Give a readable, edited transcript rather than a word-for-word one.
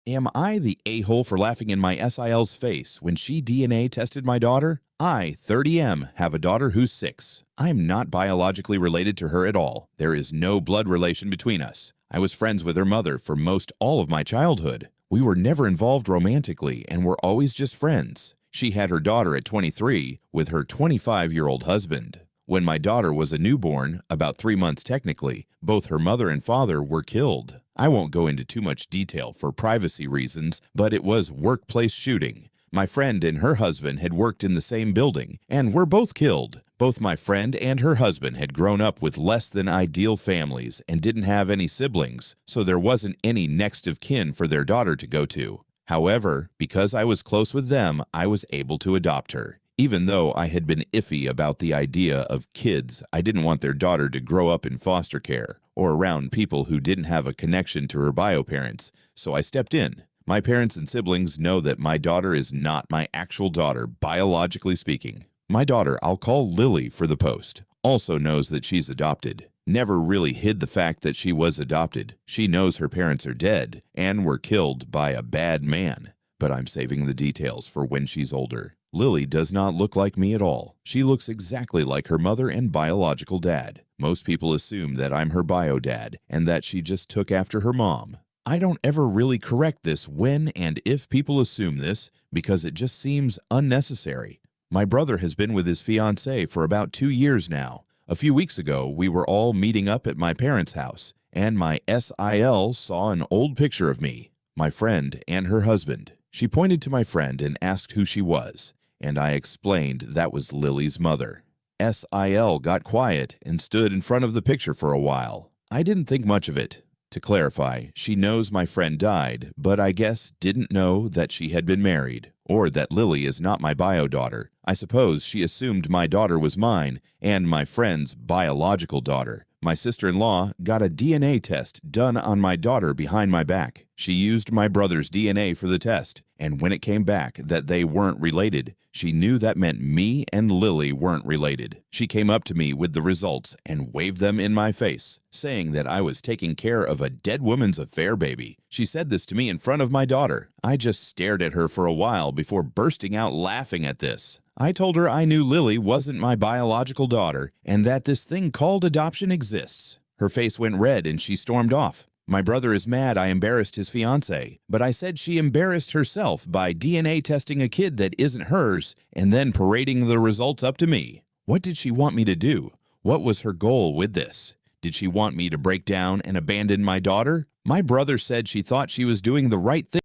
Am I the a-hole for laughing in my SIL's face when she DNA tested my daughter? I, 30M, have a daughter who's 6. I'm not biologically related to her at all. There is no blood relation between us. I was friends with her mother for most all of my childhood. We were never involved romantically and were always just friends. She had her daughter at 23 with her 25-year-old husband. When my daughter was a newborn, about 3 months technically, both her mother and father were killed. I won't go into too much detail for privacy reasons, but it was workplace shooting. My friend and her husband had worked in the same building and were both killed. Both my friend and her husband had grown up with less than ideal families and didn't have any siblings, so there wasn't any next of kin for their daughter to go to. However, because I was close with them, I was able to adopt her. Even though I had been iffy about the idea of kids, I didn't want their daughter to grow up in foster care or around people who didn't have a connection to her bio parents, so I stepped in. My parents and siblings know that my daughter is not my actual daughter, biologically speaking. My daughter, I'll call Lily for the post, also knows that she's adopted. Never really hid the fact that she was adopted. She knows her parents are dead and were killed by a bad man, but I'm saving the details for when she's older. Lily does not look like me at all. She looks exactly like her mother and biological dad. Most people assume that I'm her bio dad and that she just took after her mom. I don't ever really correct this when and if people assume this because it just seems unnecessary. My brother has been with his fiancée for about 2 years now. A few weeks ago, we were all meeting up at my parents' house, and my SIL saw an old picture of me, my friend, and her husband. She pointed to my friend and asked who she was, and I explained that was Lily's mother. SIL got quiet and stood in front of the picture for a while. I didn't think much of it. To clarify, she knows my friend died, but I guess didn't know that she had been married, or that Lily is not my bio daughter. I suppose she assumed my daughter was mine and my friend's biological daughter. My sister-in-law got a DNA test done on my daughter behind my back. She used my brother's DNA for the test, and when it came back that they weren't related, she knew that meant me and Lily weren't related. She came up to me with the results and waved them in my face, saying that I was taking care of a dead woman's affair baby. She said this to me in front of my daughter. I just stared at her for a while before bursting out laughing at this. I told her I knew Lily wasn't my biological daughter and that this thing called adoption exists. Her face went red and she stormed off. My brother is mad I embarrassed his fiancée, but I said she embarrassed herself by DNA testing a kid that isn't hers and then parading the results up to me. What did she want me to do? What was her goal with this? Did she want me to break down and abandon my daughter? My brother said she thought she was doing the right thing.